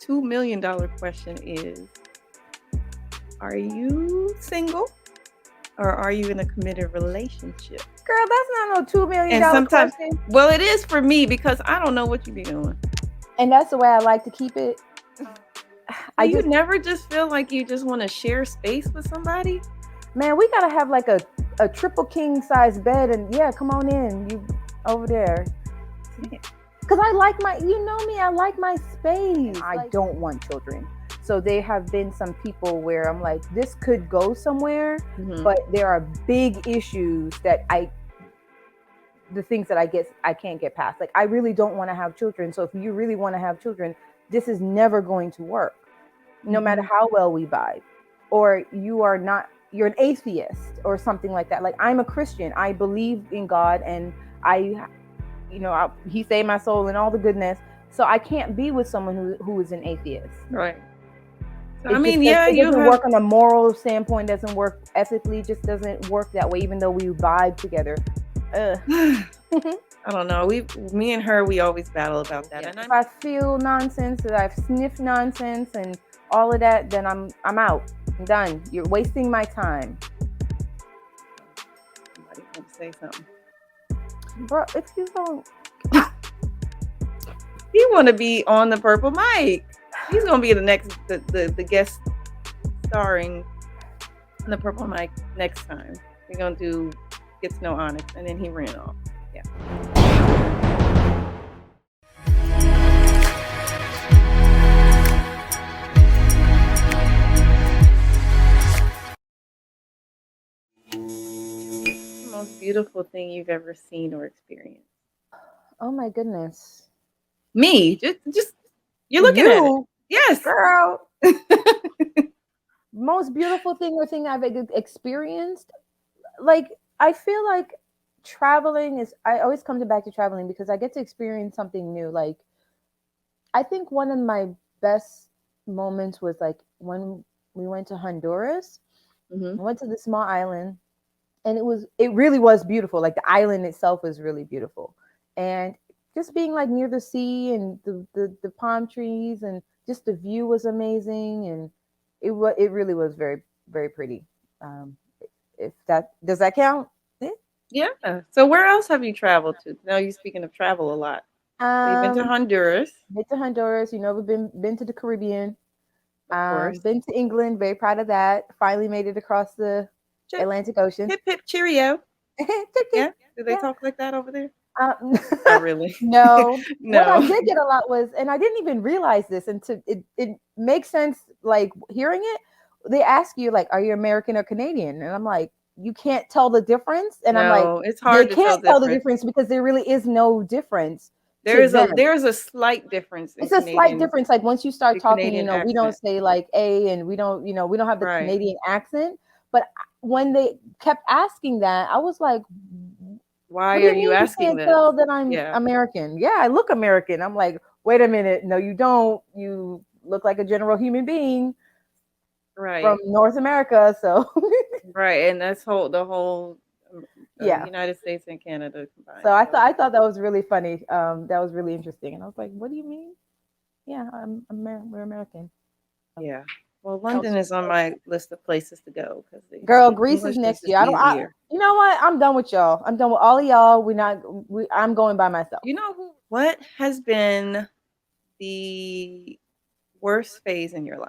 $2 million question is, are you single or are you in a committed relationship? Girl, that's not no $2 million And sometimes, question. well, it is for me because I don't know what you be doing. And that's the way I like to keep it. You never just feel like you just want to share space with somebody? Man, we gotta have like a triple king size bed, and yeah, come on in, you over there. Because I like you know me, I like my space. I don't want children. So there have been some people where I'm like, this could go somewhere, but there are big issues that the things that I can't get past. Like, I really don't want to have children. So if you really want to have children, this is never going to work, no matter how well we vibe. Or you're an atheist or something like that. Like, I'm a Christian. I believe in God, and He saved my soul and all the goodness. So I can't be with someone who is an atheist. Right. So, it doesn't work on a moral standpoint. Doesn't work ethically. Just doesn't work that way. Even though we vibe together. I don't know. Me and her, we always battle about that. And if I feel nonsense, that I've sniffed nonsense and all of that, then I'm out. I'm done. You're wasting my time. Somebody want to say something, bro? If you don't, he want to be on the purple mic. He's gonna be the guest starring on the purple mic next time. We're gonna do Get to Know Honest, and then he ran off. Yeah. The most beautiful thing you've ever seen or experienced? Oh my goodness. Me? Just you're looking at it. Yes, girl. Most beautiful thing or thing I've experienced? Like, I feel like traveling I always come back to traveling because I get to experience something new. Like, I think one of my best moments was like when we went to Honduras. We went to the small island, and it really was beautiful. Like, the island itself was really beautiful, and just being like near the sea and the palm trees, and just the view was amazing, and it really was very, very pretty. If that does that count? Yeah. So where else have you traveled to? Now you're speaking of travel a lot. So you've been to Honduras. Been to Honduras. We've been to the Caribbean. Been to England. Very proud of that. Finally made it across the Atlantic Ocean. Hip hip cheerio. Yeah. Do they talk like that over there? Not really. No. What I did get a lot was, and I didn't even realize this, and it makes sense. Like, hearing it, they ask you like, "Are you American or Canadian?" And I'm like, you can't tell the difference. And I'm like, it's hard to tell the difference because there really is no difference. There's a slight difference. It's a slight difference. Like, once you start talking, we don't say like A, and we don't have the Canadian accent. But when they kept asking that, I was like, why are you asking this? Tell that I'm American. Yeah, I look American. I'm like, wait a minute. No, you don't. You look like a general human being. Right. From North America. So right. And that's the whole United States and Canada combined. So I thought that was really funny. That was really interesting. And I was like, what do you mean? Yeah, we're American. Yeah. Well, London is on my list of places to go. Girl, Greece is next year. You know what? I'm done with y'all. I'm done with all of y'all. I'm going by myself. You know what has been the worst phase in your life?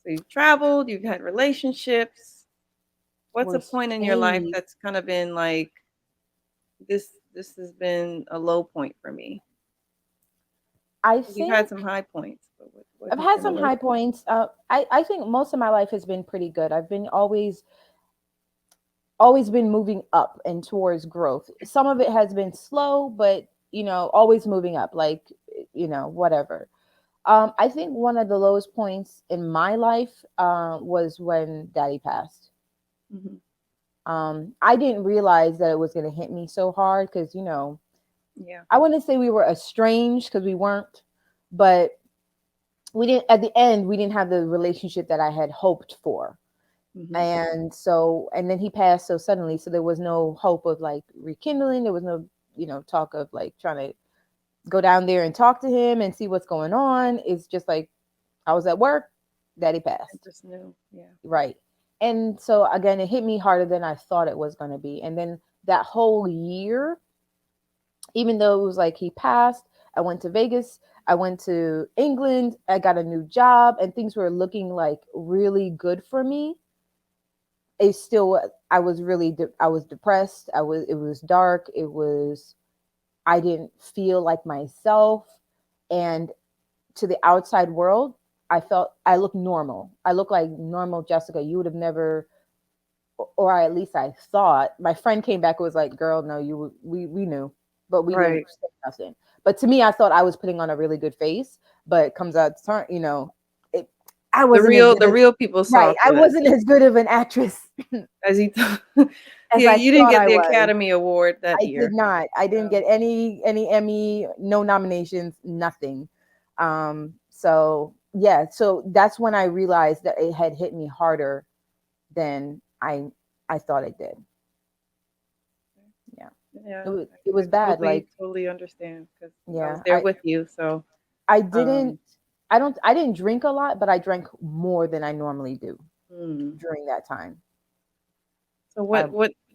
So you've traveled, you've had relationships. What's a point in your life that's kind of been like, this has been a low point for me? You've had some high points. I've had some high points. I think most of my life has been pretty good. I've been always been moving up and towards growth. Some of it has been slow, but always moving up, like, whatever. I think one of the lowest points in my life was when Daddy passed. I didn't realize that it was going to hit me so hard because, I wouldn't say we were estranged because we weren't, but we didn't, at the end, we didn't have the relationship that I had hoped for. And then he passed so suddenly. So there was no hope of like rekindling. There was no, talk of like trying to go down there and talk to him and see what's going on. It's just like, I was at work, daddy I passed. just knew. Yeah. Right. And so again, it hit me harder than I thought it was going to be. And then that whole year, even though it was like he passed, I went to Vegas, I went to England, I got a new job, and things were looking like really good for me. It still, I was really, I was depressed. It was dark. I didn't feel like myself. And to the outside world, I looked normal. I looked like normal Jessica. You would have never, or at least I thought. My friend came back and was like, "Girl, no, we knew, but we didn't Right. say nothing." But to me, I thought I was putting on a really good face, but it comes out, it, I The wasn't as real good the as, real people saw right. I through it wasn't as good of an actress as he thought. as Yeah, I you didn't thought get I the was. Academy Award that I did year. not. I didn't So, get any Emmy, no nominations, nothing. So yeah, so that's when I realized that it had hit me harder than I thought it did. Yeah. yeah, It was I bad. totally, Like, totally understand because I was yeah, there with you. So, I didn't um, I didn't drink a lot, but I drank more than I normally do hmm. during that time. So I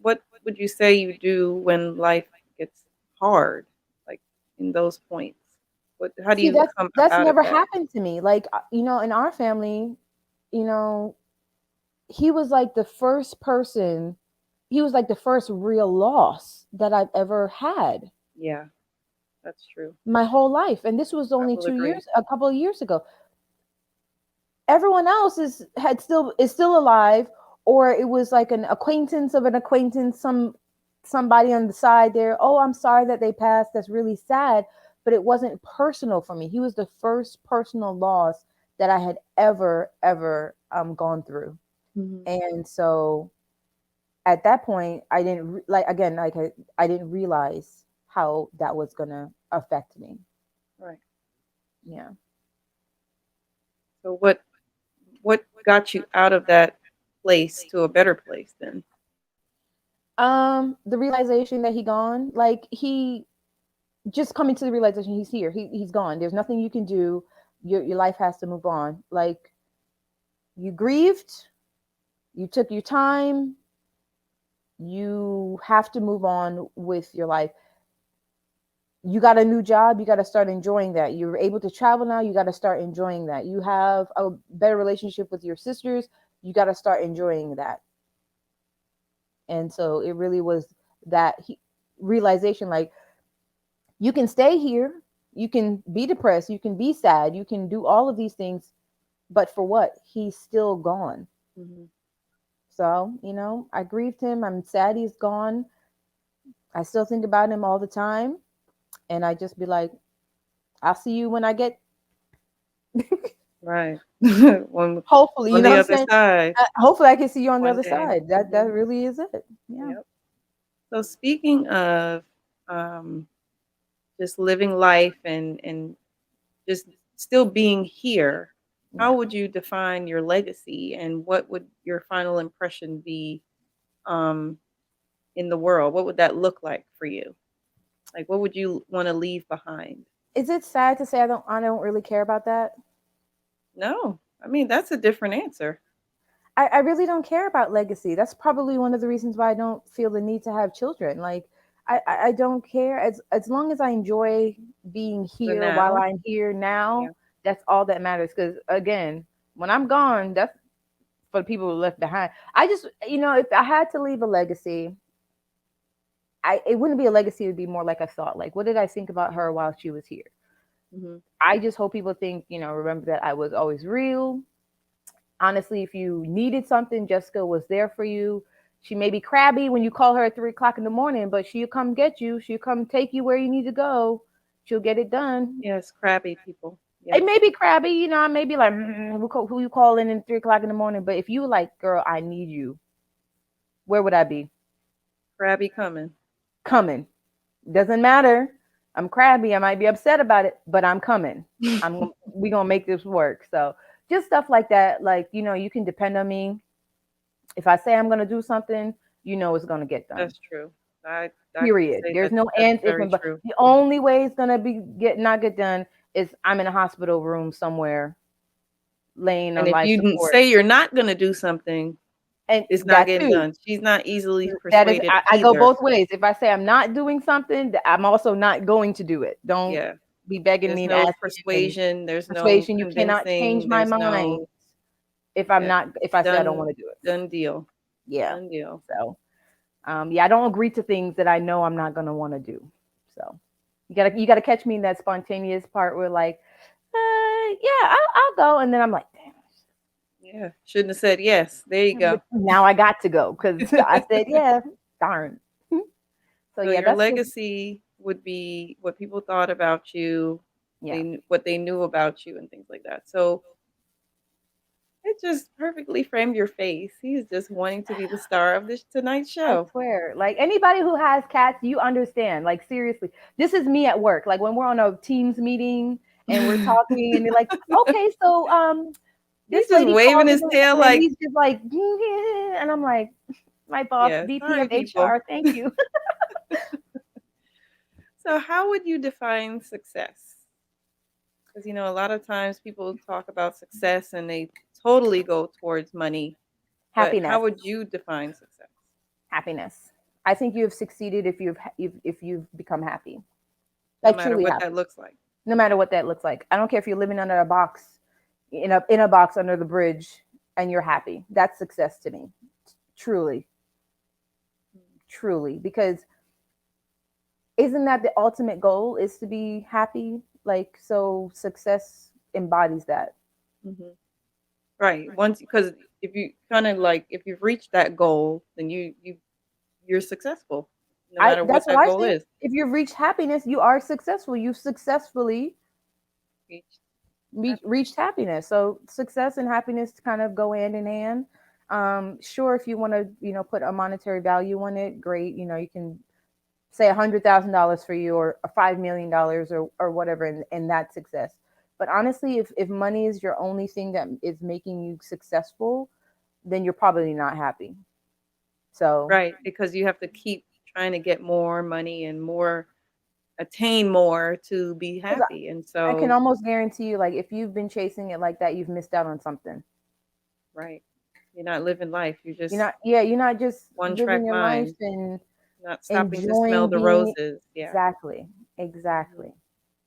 what would you say you do when life gets hard, like in those points? How do See, you come up that's out of never that? happened to me. Like, in our family, you know, he was like the first person, he was like the first real loss that I've ever had Yeah, that's true. my whole life. And this was I only will agree. a couple of years ago. Everyone else is still alive, or it was like an acquaintance of an acquaintance, somebody on the side there. Oh, I'm sorry that they passed. That's really sad. But it wasn't personal for me. He was the first personal loss that I had ever gone through. Hmm. And so at that point I didn't like, again, like I didn't realize how that was gonna affect me. Right. Yeah. So what got you out of that place to a better place then? The realization that he gone, like, he just coming to the realization he's here, he's gone, there's nothing you can do, your life has to move on. Like, you grieved, you took your time, you have to move on with your life. You got a new job, you got to start enjoying that. You're able to travel now, you got to start enjoying that. You have a better relationship with your sisters, you got to start enjoying that. And so it really was that realization, like, you can stay here, you can be depressed, you can be sad, you can do all of these things, but for what? He's still gone. Hmm. So, I grieved him, I'm sad he's gone. I still think about him all the time, and I just be like, I'll see you when I get, Right. on hopefully, on you know the what I'm other saying? side Hopefully I can see you on the one other day. side. That Hmm. really is it. Yeah. Yep. So speaking of um, just living life and just still being here, how Yeah. would you define your legacy and what would your final impression be um, in the world? What would that look like for you? Like, what would you want to leave behind? Is it sad to say I don't really care about that? No, I mean, that's a different answer. I really don't care about legacy. That's probably one of the reasons why I don't feel the need to have children. Like, I don't care, as long as I enjoy being The here while now. I'm here Yeah. now. That's all that matters. Because again, when I'm gone, that's for the people who left behind. I just, if I had to leave a legacy, it wouldn't be a legacy. It would be more like a thought. Like, what did I think about her while she was here? Hmm. I just hope people think, remember that I was always real. Honestly, if you needed something, Jessica was there for you. She may be crabby when you call her at 3 o'clock in the morning, but she'll come get you. She'll come take you where you need to go. She'll get it done. Yes, crabby people. It Yes, may be crabby, I may be like, who you calling in 3 o'clock in the morning? But if you like, girl, I need you, where would I be? crabby coming. Coming. Doesn't matter. I'm crabby. I might be upset about it, but I'm coming. We gonna make this work. So just stuff like that. Like, you can depend on me. If I say I'm gonna do something, it's gonna get done. That's true. I can Period. say There's that no that's ands, if, very and but. true. The only way it's gonna be not get done is I'm in a hospital room somewhere laying And on if life you support. say you're not gonna do something, And it's not that getting too. done. She's not easily That is, persuaded I go either. both ways. If I say I'm not doing something, I'm also not going to do it. Don't Yeah. be begging There's me and no asking and persuasion, there's no persuasion. You cannot change convincing, my there's mind no if I'm yeah, not, if it's I say I don't want to do it. done deal. Yeah. Done deal. So, yeah, I don't agree to things that I know I'm not gonna want to do. So, you gotta catch me in that spontaneous part where like, yeah, I'll go, and then I'm like, damn, Yeah. Shouldn't have said yes. There you but go. now I got to go because I said yeah, darn. So So yeah, your that's just legacy would be what people thought about you, yeah. what they knew about you and things like that. So it just perfectly framed your face. He's just wanting to be the star of this Tonight I Show. swear, like anybody who has cats, you understand. Like seriously, this is me at work. Like when we're on a Teams meeting and we're talking, and they're like, "Okay, so this He's just lady waving called," his tail and like, he's just like, and I'm like, "My boss, yeah, VP sorry, of people. HR, thank you." So, how would you define success? Because, a lot of times people talk about success and they totally go towards money. But how Happiness, would you define success? happiness. I think you have succeeded if you've become happy, No like matter truly what happy, that looks like. no matter what that looks like. I don't care if you're living under a box, in a box under the bridge, and you're happy. That's success to me, truly, truly. Because isn't that the ultimate goal? Is to be happy? Like so, success embodies that. Hmm. Right. Once, because if you kind of like, if you've reached that goal, then you're successful, no I matter what That's what that I goal think. is. If you've reached happiness, you are successful. You've successfully Reached happiness. reached happiness. So success and happiness kind of go hand in hand. Sure, if you want to, put a monetary value on it, great. You can say $100,000 for you, or $5 million, or whatever, and that's success. But honestly, if money is your only thing that is making you successful, then you're probably not happy. So Right. Because you have to keep trying to get more money and more, attain more to be because happy. And I can so, almost guarantee you, like if you've been chasing it like that, you've missed out on something. right. You're not living life. You're You're just not, yeah, you're not just one living track your life mind, and not stopping to smell enjoying the being. roses. Yeah. Exactly, Hmm. exactly.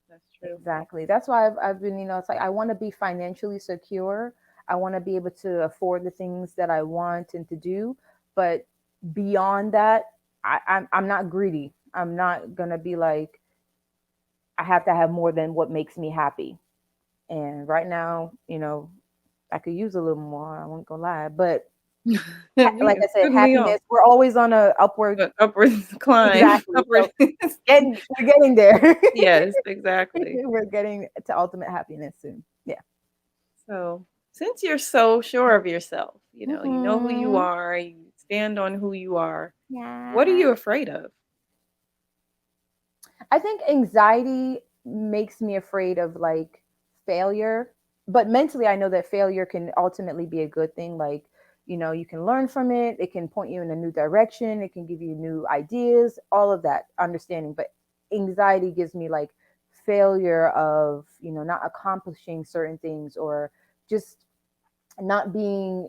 That's true. Exactly. That's why I've been, it's like I want to be financially secure. I want to be able to afford the things that I want and to do. But beyond that, I'm not greedy. I'm not going to be like, I have to have more than what makes me happy. And right now, I could use a little more. I won't go lie. But like I said, Couldn't we happiness, all? we're always on a upward. But upwards climb. Exactly. Upward. So we're getting there. Yes, exactly. We're getting to ultimate happiness soon. Yeah. So, since you're so sure of yourself, you know who you Hmm. are, you stand on who you are. What are Yeah. you afraid of? I think anxiety makes me afraid of like failure, but mentally I know that failure can ultimately be a good thing. Like, you can learn from it, it can point you in a new direction, it can give you new ideas, all of that understanding. But anxiety gives me like failure of, not accomplishing certain things, or just not being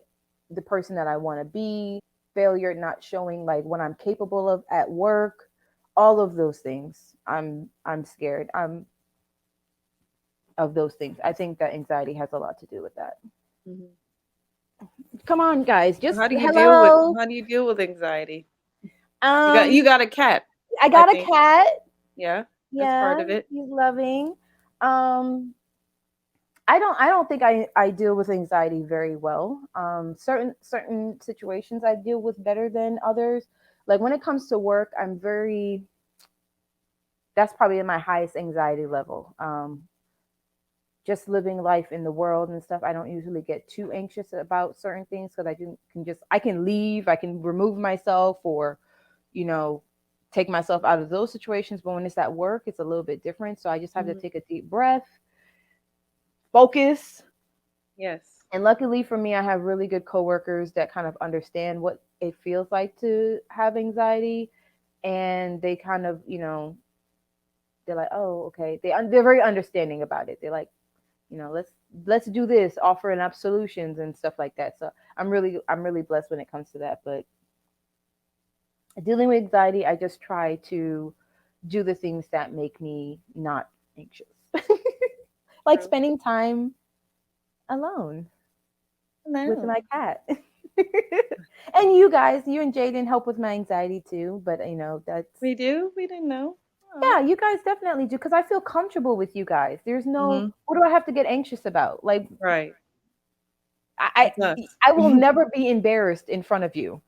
the person that I want to be, failure not showing like what I'm capable of at work, all of those things. I'm scared. I'm of those things. I think that anxiety has a lot to do with that. Mhm. Come on, guys, So just how do you deal with hello. anxiety? You Um, got a cat, I I got a think. cat. Yeah, that's part Yeah, of it. he's loving. Um, I don't think I deal with anxiety very well. Certain situations I deal with better than others. Like when it comes to work, I'm very that's probably my highest anxiety level. Just living life in the world and stuff, I don't usually get too anxious about certain things because I can leave, I can remove myself, or you know take myself out of those situations. But when it's at work, it's a little bit different. So I just have to Hmm. take a deep breath, focus. Yes. And luckily for me, I have really good coworkers that kind of understand what it feels like to have anxiety, and they kind of, they're like, "Oh, okay." They're very understanding about it. They're like, Let's do this, offering up solutions and stuff like that. So I'm really blessed when it comes to that. But dealing with anxiety, I just try to do the things that make me not anxious. Like True. spending time alone with No. my cat. And you guys, you and Jaden help with my anxiety too, but that's, We do? We didn't know. yeah, Oh. you guys definitely do because I feel comfortable with you guys. There's no, Mm-hmm. what do I have to get anxious about? Like Right. I That's us. I will never be embarrassed in front of you.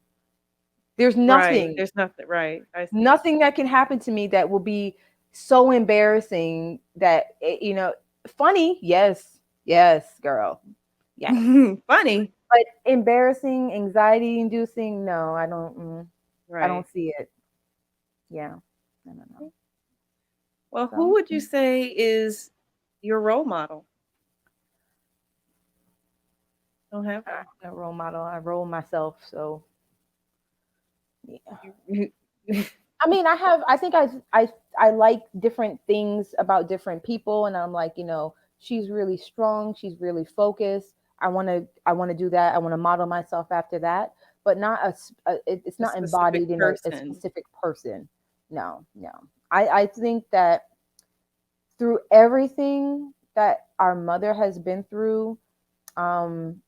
There's Right. nothing, There's nothing. Right. I see. nothing that can happen to me that will be so embarrassing that funny, yes, yes, girl, yes, Funny. but embarrassing, anxiety inducing, no, I Right. don't see it. Yeah, I don't know. Well, who So would you say is your role model? Don't have one. a role model, I roll myself. So yeah. You, I mean, I think I like different things about different people, and I'm like, she's really strong, she's really focused. I want to do that. I want to model myself after that, but not it's a not specific embodied in a person. specific person. No, no. I think that through everything that our mother has been through, um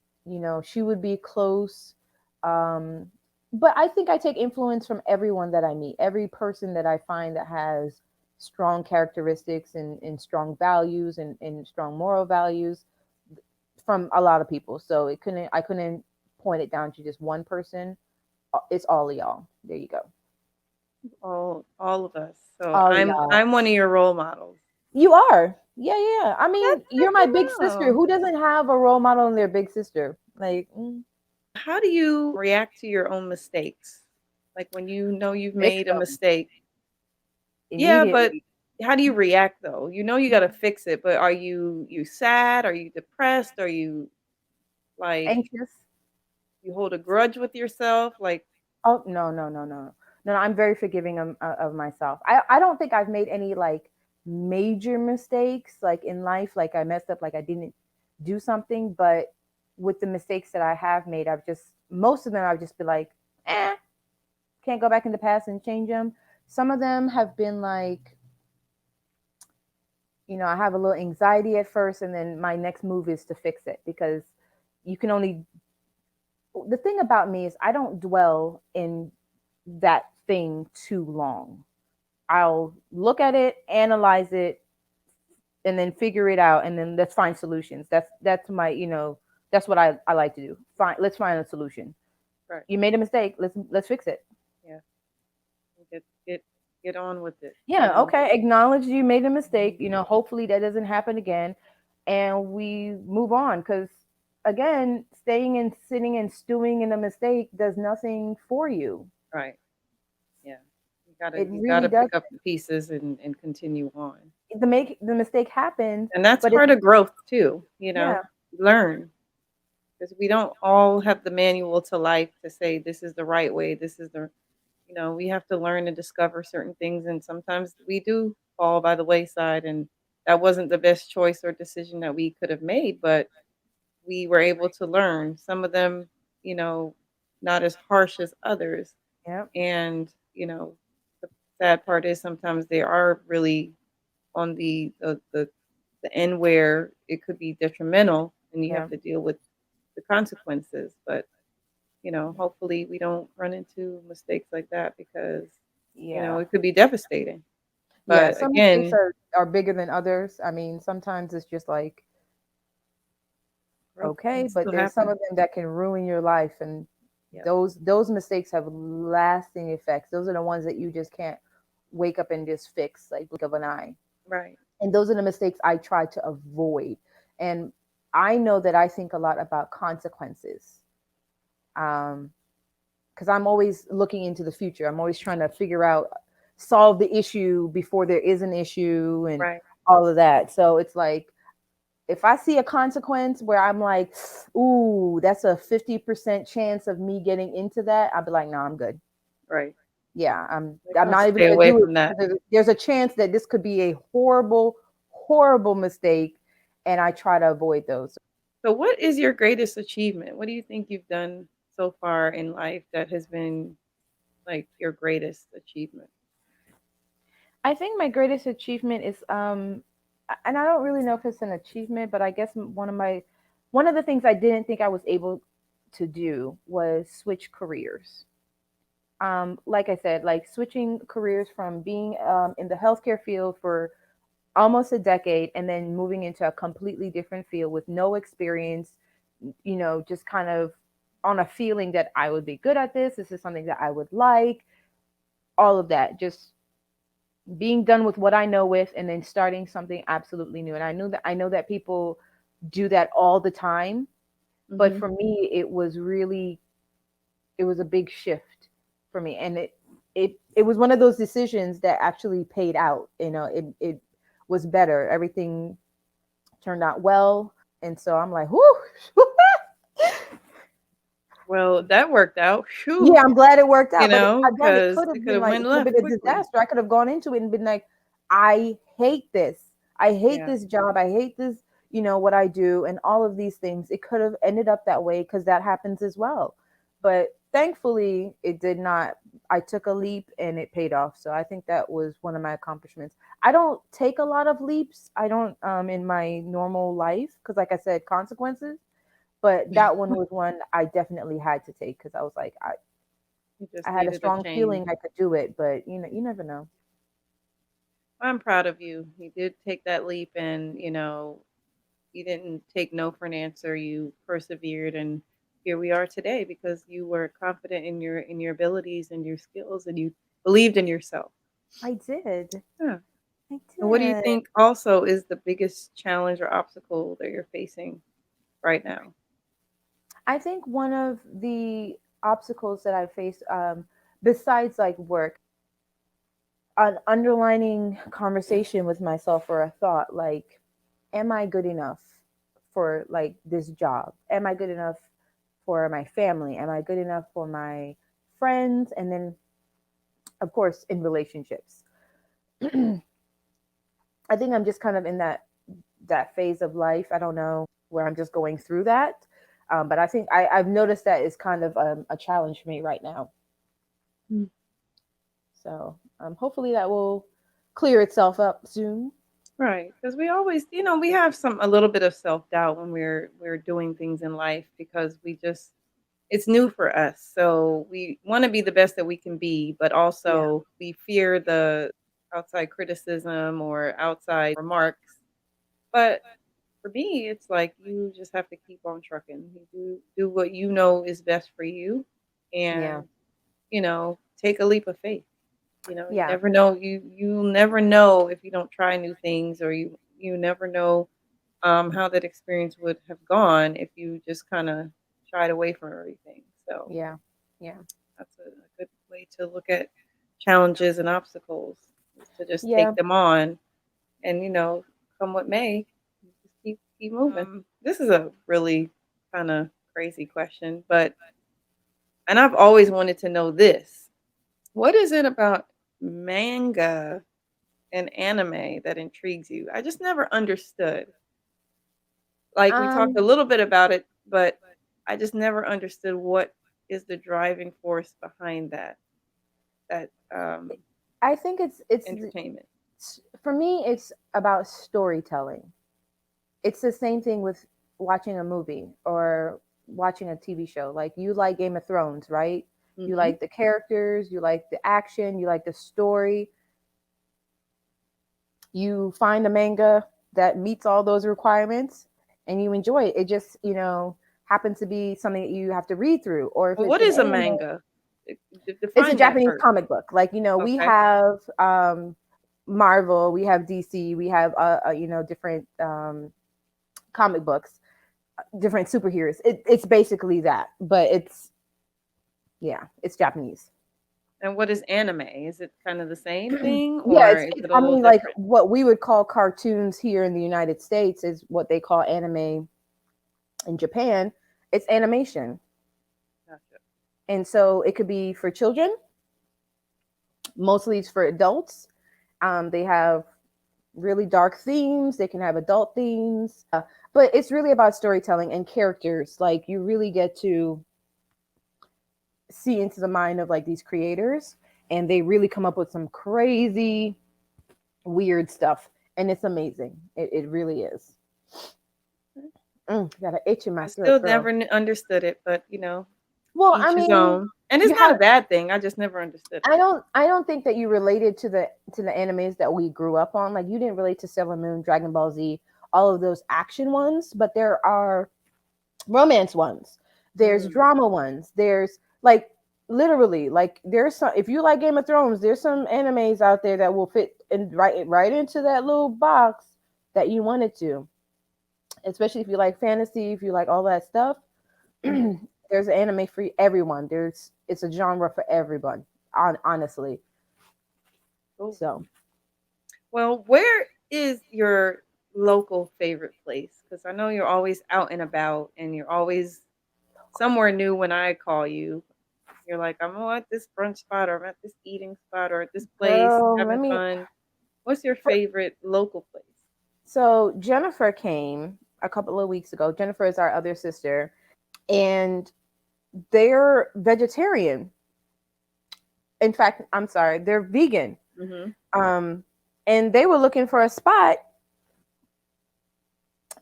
she would be close. um but I think I take influence from everyone that I meet, every person that I find that has strong characteristics and strong values and strong moral values, from a lot of people. So I couldn't point it down to just one person. It's all of y'all. There you go. All of us. So All of I'm y'all. I'm one of your role models. You are. Yeah, yeah. I That's mean, good you're my big to sister. know. Who doesn't have a role model in their big sister? Like, How do you react to your own mistakes? Like when you know you've fix made a them mistake. Yeah, but immediately. how do you react though? You know you got to fix it, but are you sad? Are you depressed? Are you like Anxious. you hold a grudge with yourself? Like Oh, no, no, no, no, no. I'm very forgiving of myself. I don't think I've made any like major mistakes like in life. Like I messed up. Like I didn't do something. But with the mistakes that I have made, I've just most of them I've just been like, can't go back in the past and change them. Some of them have been like, I have a little anxiety at first, and then my next move is to fix it because you can only. The thing about me is I don't dwell in that thing too long. I'll look at it, analyze it, and then figure it out, and then let's find solutions. That's my that's what I like to do. Let's find a solution. right. You made a mistake. Let's fix it. Yeah. Get on with it, you Yeah, know. okay. Acknowledge you made a mistake. Hopefully that doesn't happen again, and we move on. Because again, staying and sitting and stewing in a mistake does nothing for you. Right. Yeah. It You really gotta does. pick up the pieces and continue on. The mistake happens, And that's but it's part of growth too, yeah, learn because we don't all have the manual to life to say this is the right way, this is the we have to learn and discover certain things and sometimes we do fall by the wayside and that wasn't the best choice or decision that we could have made, but we were able to learn. Some of them, you know, not as harsh as others. yeah, And, the sad part is sometimes they are really on the end where it could be detrimental and you yeah, have to deal with the consequences. But, hopefully we don't run into mistakes like that because, yeah, it could be devastating. yeah. But Some mistakes again, are bigger than others. I mean, sometimes it's just like growth can okay, but still there's some happen. of them that can ruin your life, and Yep. those mistakes have lasting effects. Those are the ones that you just can't wake up and just fix like blink of an eye. Right. And those are the mistakes I try to avoid. And I know that I think a lot about consequences. Um, because I'm always looking into the future. I'm always trying to figure out, solve the issue before there is an issue and Right. all of that. So it's like, if I see a consequence where I'm like, ooh, that's a 50% chance of me getting into that, I'll be like, no, I'm good. Right. Yeah, I'm Like, I'm I'll not even stay gonna away do it from that. because there's a chance that this could be a horrible, horrible mistake. and I try to avoid those. So what is your greatest achievement? What do you think you've done so far in life that has been like your greatest achievement? I think my greatest achievement is and I don't really know if it's an achievement, but I guess one of the things I didn't think I was able to do was switch careers. Like I said, like switching careers from being in the healthcare field for almost a decade and then moving into a completely different field with no experience, just kind of on a feeling that I would be good at this. This is something that I would like, all of that. Just being done with what I know with and then starting something absolutely new. And I know that people do that all the time, but Mm-hmm. for me it was a big shift for me, and it was one of those decisions that actually paid out. It was better. Everything turned out well, and so I'm like, whoo. Well, that worked out. Phew, Yeah, I'm glad it worked out, but again, it because could it have could been have like went it could have left been a quickly. disaster. I could have gone into it and been like, I hate this. I hate Yeah. this job. I hate this, what I do and all of these things. It could have ended up that way because that happens as well. But thankfully, it did not. I took a leap and it paid off. So I think that was one of my accomplishments. I don't take a lot of leaps. I don't in my normal life because, like I said, consequences. But that one was one I definitely had to take because I was like, You just I had a needed a strong change. feeling I could do it, but you never know. I'm proud of you. You did take that leap, and you didn't take no for an answer. You persevered, and here we are today because you were confident in your abilities and your skills, and you believed in yourself. I did. Yeah. I And what do you did. think also is the biggest challenge or obstacle that you're facing right now? I think one of the obstacles that I faced, besides like work, an underlining conversation with myself or a thought like, am I good enough for like this job? Am I good enough for my family? Am I good enough for my friends? And then, of course, in relationships. I think I'm just kind of in that phase of life. I don't know where I'm just going through that, but I think I've noticed that is kind of a challenge for me right now. Mm. So hopefully that will clear itself up soon. Right, because we always, we have a little bit of self doubt when we're doing things in life because we just it's new for us. So we want to be the best that we can be, but Yeah, also we fear the outside criticism or outside remarks. But for me, it's like you just have to keep on trucking. You do what you know is best for you, yeah, and take a leap of faith. You yeah, never know. You'll never know if you don't try new things, or you never know how that experience would have gone if you just kind of shied away from everything. So yeah, yeah, that's a good way to look at challenges and obstacles is to just yeah. take them on, and come what may, just keep moving. This is a really kind of crazy question, but and I've always wanted to know this. What is it about manga and anime that intrigues you? I just never understood. Like, we talked a Um, little bit about it, but I just never understood what is the driving force behind that I think entertainment. for me, it's about storytelling. It's the same thing with watching a movie or watching a TV show. Like you like Game of Thrones, right? You Mhm. like the characters, you like the action, you like the story. You find a manga that meets all those requirements and you enjoy it. It just, happens to be something that you have to read through. Or if Well, it's what an is a anime, manga? it's a Define that Japanese first. comic book. Like, we Okay. have Marvel, we have DC, we have, different comic books, different superheroes. It's basically that, but yeah, it's Japanese. And what is anime? Is it kind of the same thing, Yeah, or is it a I little mean, like different? what we would call cartoons here in the United States is what they call anime in Japan. It's animation. Gotcha. And so it could be for children, mostly it's for adults. They have really dark themes. They can have adult themes. But it's really about storytelling and characters. Like you really get to see into the mind of like these creators, and they really come up with some crazy, weird stuff, and it's amazing. It really is. Got an itch in my I throat, still girl. never understood it, but Well, I each his mean, own. And it's you not a have. bad thing. I just never understood it. I don't think that you related to the animes that we grew up on. Like you didn't relate to Sailor Moon, Dragon Ball Z, all of those action ones, but there are romance ones. There's Mm. drama ones. There's like literally like there's some, if you like Game of Thrones, there's some animes out there that will fit and right into that little box that you wanted to. Especially if you like fantasy, if you like all that stuff. Mhm. There's an anime for everyone. It's a genre for everyone. Honestly. Cool. So Well, where is your local favorite place? Because I know you're always out and about and you're always somewhere new when I call you. You're like, I'm at this brunch spot or I'm at this eating spot or at this place girl, let having me. fun. What's your favorite local place? So Jennifer came a couple of weeks ago. Jennifer is our other sister, and they're vegetarian. In fact, I'm sorry, they're vegan. Mm-hmm. Um, and they were looking for a spot,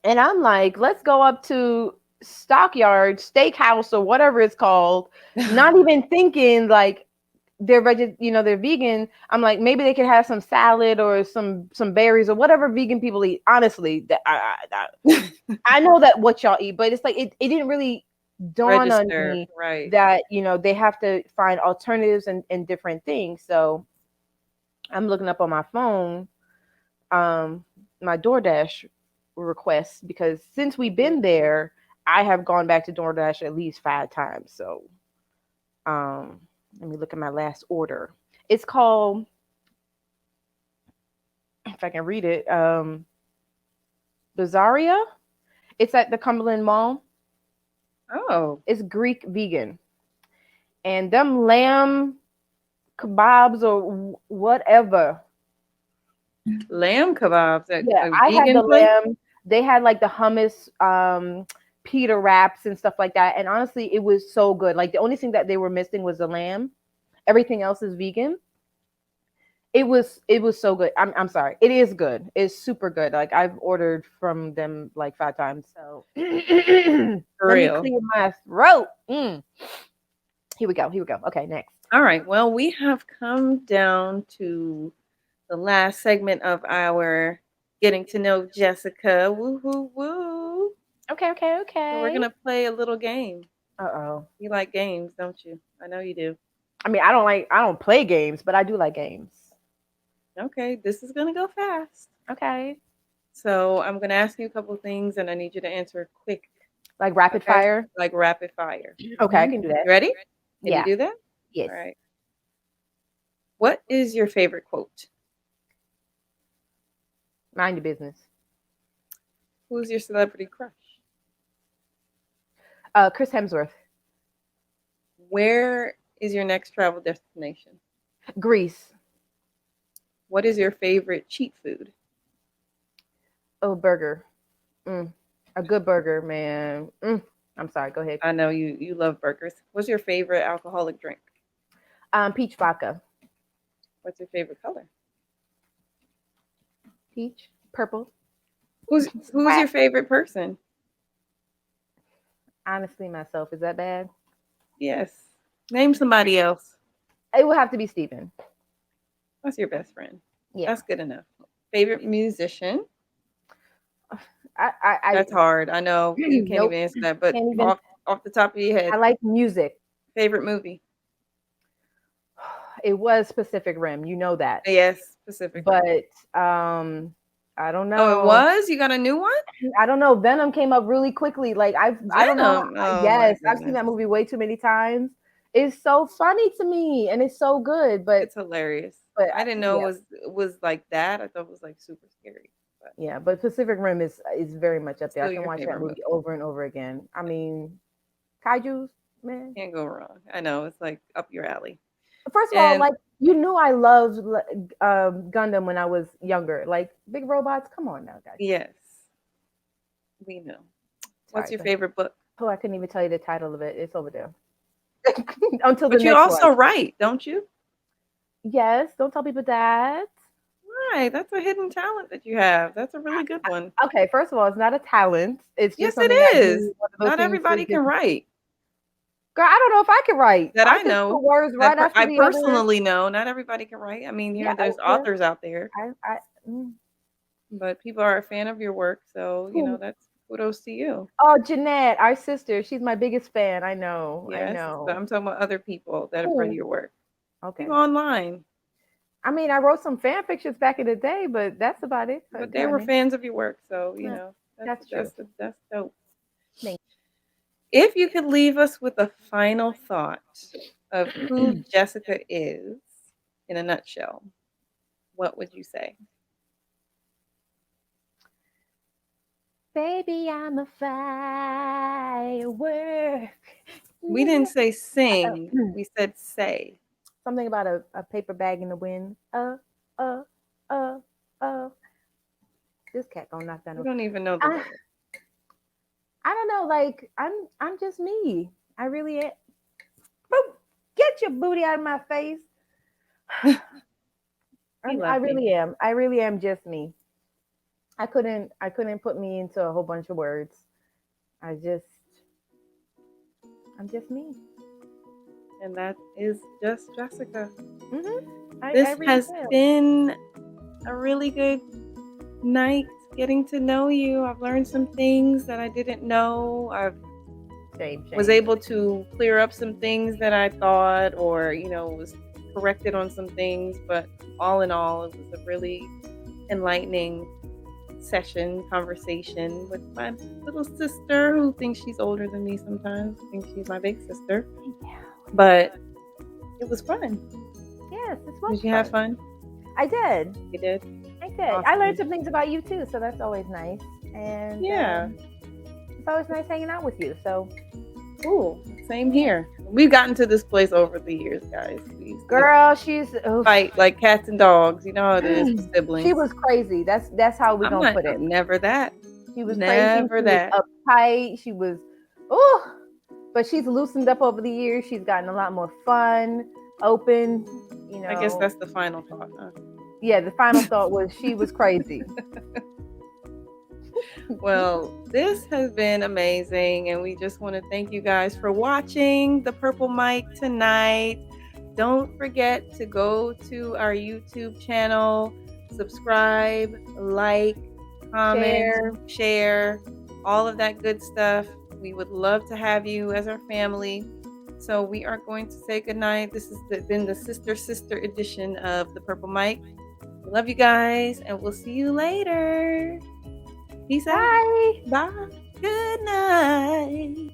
and I'm like, let's go up to Stockyard Steakhouse or whatever it's called. Not even thinking like they're vegan. I'm like, maybe they could have some salad or some berries or whatever vegan people eat. Honestly, I know that what y'all eat, but it's like it didn't really dawn on Register, me right. that they have to find alternatives and different things. So I'm looking up on my phone, um, my DoorDash requests, because since we've been there, I have gone back to DoorDash at least 5 times. So um, let me look at my last order. It's called, if I can read it, Bazaria. It's at the Cumberland Mall. Oh, It's Greek vegan, and them lamb kebabs or whatever. lamb kebabs at Yeah, a I had the vegan place? lamb. They had like the hummus, pita wraps and stuff like that. And honestly, it was so good. Like the only thing that they were missing was the lamb. Everything else is vegan. It was so good. I'm sorry. It is good. It's super good. Like I've ordered from them like 5 times. So For let me real. clear my throat. Here we go. Here we go. Okay, next. All right. Well, we have come down to the last segment of our getting to know Jessica. Woo hoo woo. Okay, okay, So we're okay. gonna play a little game. Uh-oh. You like games, don't you? I know you do. I mean, I don't play games, but I do like games. Okay, this is gonna go fast. Okay. So I'm gonna ask you a couple things, and I need you to answer quick. Like rapid Okay, fire. like rapid fire. Okay, I can do that. You ready? Can you Yeah. do that? Yes. All right. What is your favorite quote? Mind your business. Who's your celebrity crush? Chris Hemsworth. Where is your next travel destination? Greece. What is your favorite cheat food? Oh, burger. A good burger, man. I'm sorry. Go ahead. I know you love burgers. What's your favorite alcoholic drink? Peach vodka. What's your favorite color? Peach. Purple. Who's your favorite person? Honestly, myself. Is that bad? Yes. Name somebody else. It would have to be Steven. What's your best friend? Yeah. That's good enough. Favorite musician? I That's hard. I know you can't nope. even answer that, but Can't even. off the top of your head, I like music. favorite movie? It was Pacific Rim. You know that. Yes, Pacific Rim. But I don't Oh, it know. was? You got a new one? I don't know. Venom came up really quickly. Like I don't know. Venom. Oh my Yes, I've seen goodness. that movie way too many times. It's so funny to me, and it's so good. But It's hilarious. but I didn't know it was like that. I thought it was like super scary. But yeah, but Pacific Rim is very much up there. still I can your watch that favorite movie movie. over and over again. I mean, kaiju's, man. Can't go wrong. I know it's like up your alley. First of all, like, you knew I loved Gundam when I was younger. Like, big robots. Come on now, guys. Yes, we know. What's Sorry, your go ahead. favorite book? Oh, I couldn't even tell you the title of it. It's over there. Until But the you next also one. write, don't you? Yes, don't tell people that. Right, that's a hidden talent that you have. That's a really good one. Okay, first of all, it's not a talent. It's just Yes, something it I is. do. One of those Not things everybody is can just, write. girl, I don't know if I can write. That I I just put know. words right after I the other. personally know. Not everybody can write. I mean, Yeah, there's authors out there, mm. but people are a fan of your work, so Who? that's kudos to you. Oh, Jeanette, our sister. She's my biggest fan. I know. I Yes, but know. I'm talking about other people that have read Who? your work. Okay. People online, I mean, I wrote some fan fictions back in the day, but that's about it, but they were honey. fans of your work, so Yeah, that's that's true. that's dope. Thank If you could leave us with a final thought of who Jessica is in a nutshell, what would you say? Baby, I'm a firework. We didn't say sing, we said say. Something about a paper bag in the wind. Uh, uh, uh. This cat gonna knock down We the. don't even know the I, lyrics. I don't know. Like, I'm just me. I really am. Boop, get your booty out of my face. He I left me. really am. I really am just me. I couldn't put me into a whole bunch of words. I'm just me. And that is just Jessica. Mm-hmm. This I really has am. been a really good night getting to know you. I've learned some things that I didn't know. I was able to clear up some things that I thought, or was corrected on some things. But all in all, it was a really enlightening conversation with my little sister, who thinks she's older than me sometimes. Thinks she's my big sister. But it was fun. Yes, it was. Did you have fun? I did. You did? I did. Awesome. I learned some things about you too, so that's always nice. And it's always nice hanging out with you. So cool. Same here. We've gotten to this place over the years, guys. Girl, she's fight like cats and dogs. You know how it is with siblings. She was crazy. That's how we're gonna put it. I'm never that. She was never crazy. She that. was uptight. She was but she's loosened up over the years. She's gotten a lot more fun, open. I guess that's the final thought, huh? Yeah, the final thought was she was crazy. Well, this has been amazing, and we just want to thank you guys for watching the Purple Mic tonight. Don't forget to go to our YouTube channel, subscribe, like, comment, share, all of that good stuff. We would love to have you as our family. So we are going to say goodnight. This has been the sister edition of the Purple Mic. We love you guys, and we'll see you later. Peace out. Bye. Bye. Good night.